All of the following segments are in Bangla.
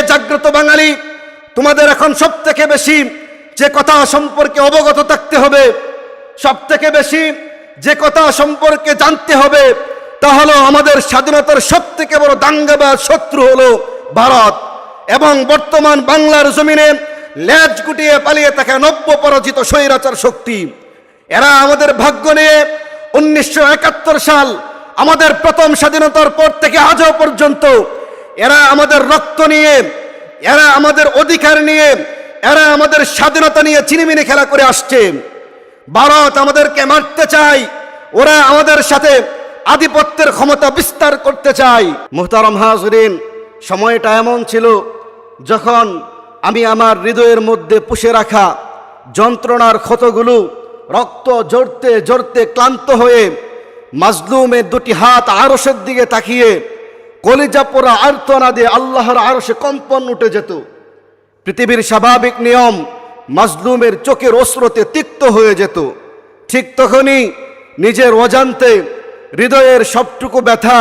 জাগ্রত বাঙালি, তোমাদের এখন সবথেকে বেশি যে কথা সম্পর্কে অবগত থাকতে হবে, সবথেকে বেশি যে কথা সম্পর্কে জানতে হবে, তা হলো আমাদের স্বাধীনতার সবথেকে বড় দাঙ্গাবাজ শত্রু হলো ভারত। এবং বর্তমান বাংলার জমিনে লেজ গুটিয়ে পালিয়ে থাকা নব্য পরাজিত স্বৈরাচার শক্তি। এরা আমাদের ভাগ্য নিয়ে 1971 সাল আমাদের প্রথম স্বাধীনতার পর থেকে আজও পর্যন্ত এরা আমাদের রক্ত নিয়ে, এরা আমাদের অধিকার নিয়ে, এরা আমাদের স্বাধীনতা নিয়ে চিনিমিনি খেলা করে আসছে। ভারত আমাদেরকে মারতে চায়, ওরা আমাদের সাথে আধিপত্যের ক্ষমতা বিস্তার করতে চায়। মুহতারাম হাজরিন, সময়টা এমন ছিল যখন আমি আমার হৃদয়ের মধ্যে পুষে রাখা যন্ত্রণার ক্ষতগুলো রক্ত ঝরতে ঝরতে ক্লান্ত হয়ে মাজলুমের দুটি হাত আরশের দিকে তাকিয়ে কলিজা পোড়া আর্তনাদে আল্লাহর আরশে কম্পন উঠে যেত। পৃথিবীর স্বাভাবিক নিয়ম মাজলুমের চোখের অশ্রুতে তিক্ত হয়ে যেত। ঠিক তখনই নিজের অজান্তে হৃদয়ের সবটুকু ব্যথা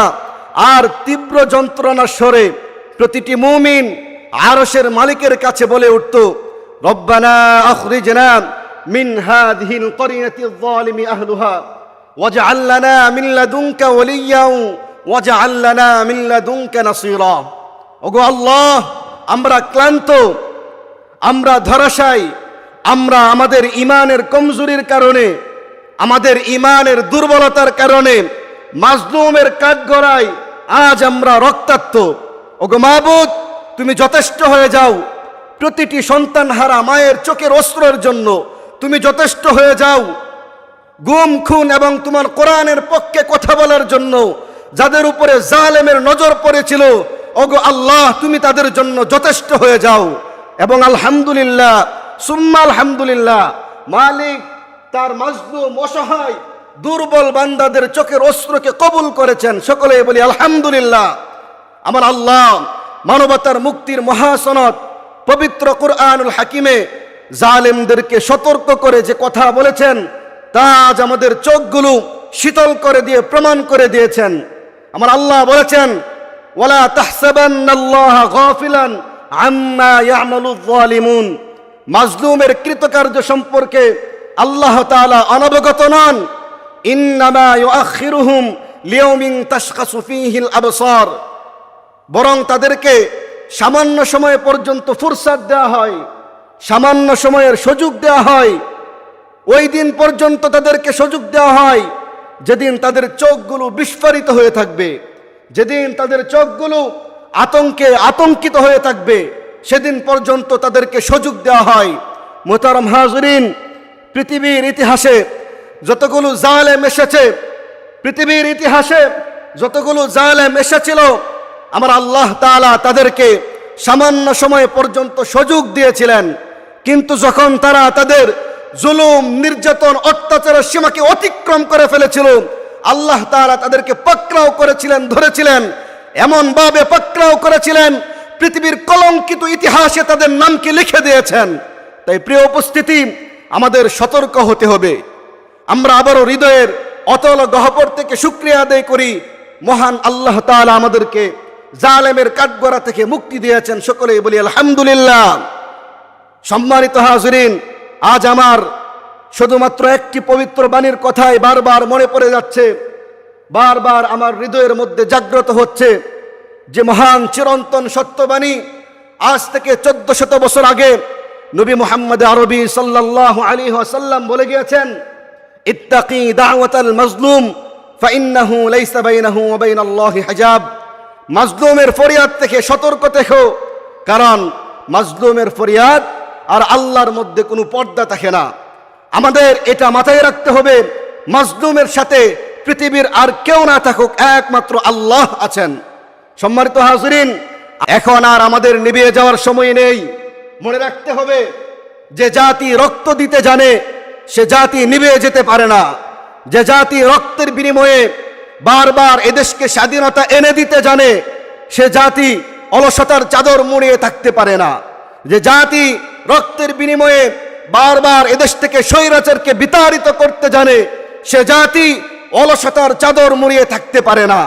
আর তীব্র যন্ত্রণার স্বরে প্রতিটি মুমিন আরশের মালিকের কাছে বলে উঠত, রব্বানা আখরিজনা মিন হাযিহিল ক্বরিয়াতিয যালিমি আহলুহা ওয়াজআল লানা মিন লাদুনকা ওয়ালিয়্যাও ওয়াজআল লানা মিন লাদুনকা নাসীরা। ওগো আল্লাহ, আমরা ক্লান্ত, আমরা ধরাশায়ী, আমরা আমাদের ঈমানের কমজোরির কারণে, আমাদের ঈমানের দুর্বলতার কারণে মাজলুমের কাঠগড়ায় আজ আমরা রক্তাক্ত। ওগো মাবুদ, তুমি যথেষ্ট হয়ে যাও। প্রতিটি সন্তানহারা মায়ের চোখের অশ্রুর জন্য তুমি যথেষ্ট হয়ে যাও। গুম খুন এবং তোমার কোরআনের পক্ষে কথা বলার জন্য যাদের উপরে জালেমের নজর পড়েছিল, ওগো আল্লাহ, তুমি তাদের জন্য যথেষ্ট হয়ে যাও। এবং আলহামদুলিল্লাহ সুম্মা আলহামদুলিল্লাহ, মালিক তার মাজলুম অসহায় দুর্বল বান্দাদের চোখের অশ্রুকে কবুল করেছেন। সকলে বলি আলহামদুলিল্লাহ। আমার আল্লাহ মানবতার মুক্তির মহাসনদ পবিত্র কুরআনুল হাকিমে জালেমদেরকে সতর্ক করে যে কথা বলেছেন, তা আজ আমাদের চোখগুলো শীতল করে দিয়ে প্রমাণ করে দিয়েছেন। আমার আল্লাহ বলেছেন, ওয়ালা তাহসাবান্নাল্লাহা গাফিলান আম্মা ইয়ামালুয যালিমুন। মাজলুমের কৃতকার্য সম্পর্কে আল্লাহ তাআলা অনবগত নন। ইন্নামা ইউআখিরুহুম লিয়াউমিন তাশখাসু ফীহিল আবসার। বরং তাদেরকে সামান্য সময় পর্যন্ত ফুরসাত দেওয়া হয়, সামান্য সময়ের সুযোগ দেওয়া হয়। ওই দিন পর্যন্ত তাদেরকে সুযোগ দেওয়া হয় যেদিন তাদের চোখগুলো বিস্ফারিত হয়ে থাকবে, যেদিন তাদের চোখগুলো আতঙ্কে আতঙ্কিত হয়ে থাকবে, সেদিন পর্যন্ত তাদেরকে সুযোগ দেওয়া হয়। মুহতারাম হাজরিন, পৃথিবীর ইতিহাসে যতগুলো জালেম এসেছে, পৃথিবীর ইতিহাসে যতগুলো জালেম এসেছিল, আমার আল্লাহ তাআলা তাদেরকে সামান্য সময় পর্যন্ত সুযোগ দিয়েছিলেন। কিন্তু যখন তারা তাদের জুলুম, নির্যাতন, অত্যাচারের সীমাকে অতিক্রম করে ফেলেছিল, আল্লাহ তাআলা তাদেরকে পাকড়াও করেছিলেন, ধরেছিলেন, এমন ভাবে পাকড়াও করেছিলেন পৃথিবীর কলঙ্কিত ইতিহাসে তাদের নামকে লিখে দিয়েছেন। তাই প্রিয় উপস্থিতি, আমাদের সতর্ক হতে হবে। আমরা আবারও হৃদয়ের অতল গহ্বর থেকে শুকরিয়া আদায় করি, মহান আল্লাহ তাআলা আমাদেরকে জালেমের কাঠগড়া থেকে মুক্তি দিয়েছেন। সকলেই বলি আলহামদুলিল্লাহ। সম্মানিত হাজরিন, আজ আমার শুধুমাত্র একটি পবিত্র বাণীর কথাই বারবার মনে পড়ে যাচ্ছে, বারবার আমার হৃদয়ের মধ্যে জাগ্রত হচ্ছে, যে মহান চিরন্তন সত্যবাণী আজ থেকে 1400 বছর আগে নবী মুহাম্মদ আরবি সাল্লাল্লাহু আলাইহি ওয়াসাল্লাম বলে গিয়েছেন, ইত্তাকি দাওয়াতাল মাজলুম ফাইন্নাহু লাইসা বাইনাহু ওয়া বাইনাল্লাহি হিজাব। মাজলুমের ফরিয়াদ থেকে সতর্ক থেকো, কারণ মাজলুমের ফরিয়াদ আর আল্লাহর মধ্যে কোনো পর্দা থাকে না। আমাদের এটা মাথায় রাখতে হবে, মাজলুমের সাথে পৃথিবীর আর কেউ না থাকুক, একমাত্র আল্লাহ আছেন। সম্মানিত হাজরিন, এখন আর আমাদের নিভিয়ে যাওয়ার সময় নেই। মনে রাখতে হবে, যে জাতি রক্ত দিতে জানে সে জাতি নিভিয়ে যেতে পারে না। যে জাতি রক্তের বিনিময়ে বারবার এদেশকে স্বাধীনতা এনে দিতে জানে সে জাতি অলসতার চাদর মুড়িয়ে থাকতে পারে না। যে জাতি রক্তের বিনিময়ে বারবার এদেশ থেকে স্বৈরাচারকে বিতাড়িত করতে জানে সে জাতি অলসতার চাদর মুড়িয়ে থাকতে পারে না।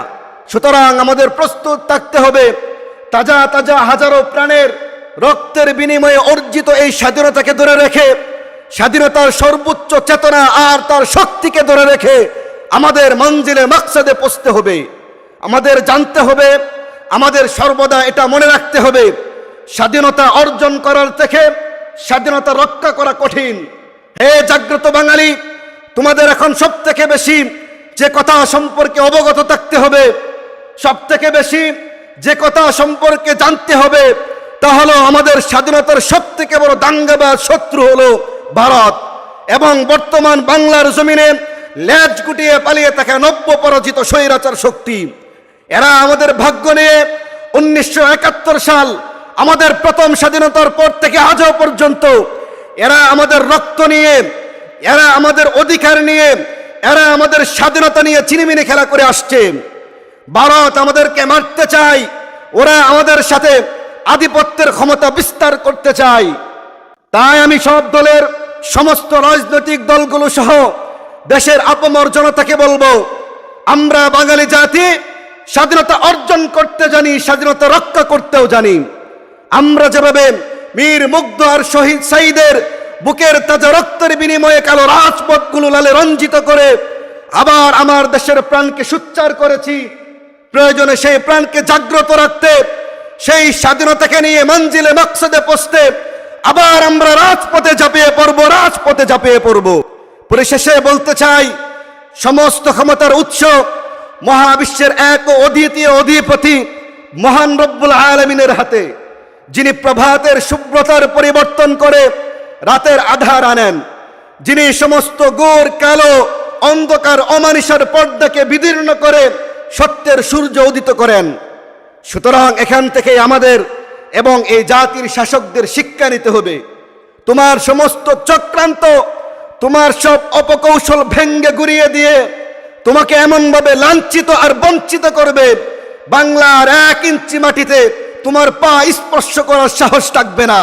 সুতরাং আমাদের প্রস্তুত থাকতে হবে, তাজা তাজা হাজারো প্রাণের রক্তের বিনিময়ে অর্জিত এই স্বাধীনতাকে ধরে রেখে, স্বাধীনতার সর্বোচ্চ চেতনা আর তার শক্তিকে ধরে রেখে আমাদের মঞ্জিলে মাকসাদে পৌঁছতে হবে। আমাদের জানতে হবে, আমাদের সর্বদা এটা মনে রাখতে হবে, স্বাধীনতা অর্জন করার থেকে স্বাধীনতা রক্ষা করা কঠিন। হে জাগ্রত বাঙালি, তোমাদের এখন সব থেকে বেশি যে কথা সম্পর্কে অবগত থাকতে হবে, সব থেকে বেশি যে কথা সম্পর্কে জানতে হবে, তা হলো আমাদের স্বাধীনতার সব থেকে বড় দাঙ্গাবাজ শত্রু হলো ভারত এবং বর্তমান বাংলার জমিনে লেজ গুটিয়ে পালিয়ে থাকা নব্য পরাজিত স্বৈরাচার শক্তি। এরা আমাদের ভাগ্য নিয়ে 1971 সাল আমাদের প্রথম স্বাধীনতার পর থেকে আজও পর্যন্ত এরা আমাদের রক্ত নিয়ে, এরা আমাদের অধিকার নিয়ে, এরা আমাদের স্বাধীনতা নিয়ে চিনিমিনি খেলা করে আসছে। ভারত আমাদেরকে মারতে চায়, ওরা আমাদের সাথে আধিপত্যের ক্ষমতা বিস্তার করতে চায়। তাই আমি সব দলের, সমস্ত রাজনৈতিক দলগুলো সহ দেশের আপামর জনতাকে বলবো, আমরা বাঙালি জাতি স্বাধীনতা অর্জন করতে জানি, স্বাধীনতা রক্ষা করতেও জানি। আমরা যেভাবে মীর মুগ্ধ আর শহীদ সাইদের বুকের তাজা রক্তের বিনিময়ে কালো রাজপথগুলো লালে রঞ্জিত করে আবার আমার দেশের প্রাণকে সোচ্চার করেছি, প্রয়োজনে সেই প্রাণকে জাগ্রত রাখতে, সেই স্বাধীনতাকে নিয়ে মঞ্জিলে মাকসাদে পৌঁছতে আবার আমরা রাজপথে ঝাঁপিয়ে পড়ব, রাজপথে ঝাঁপিয়ে পড়ব। পরিশেষে বলতে চাই, সমস্ত ক্ষমতার উৎস মহাবিশ্বের এক ও অদ্বিতীয় অধিপতি মহান রব্বুল আলামিনের হাতে, যিনি প্রভাতের শুভ্রতার পরিবর্তন করে রাতের আধার আনেন, যিনি সমস্ত ঘোর কালো অন্ধকার অমানিসার পর্দাকে বিদীর্ণ করে সত্যের সূর্য উদিত করেন। সুতরাং এখান থেকে আমাদের এবং এই জাতির শাসকদের শিক্ষা নিতে হবে। তোমার সমস্ত চক্রান্ত, তোমার সব অপকৌশল ভেঙ্গে গুড়িয়ে দিয়ে তোমাকে এমনভাবে লাঞ্ছিত আর বঞ্চিত করবে, বাংলার 1 ইঞ্চি মাটিতে তোমার পা স্পর্শ করার সাহস থাকবে না।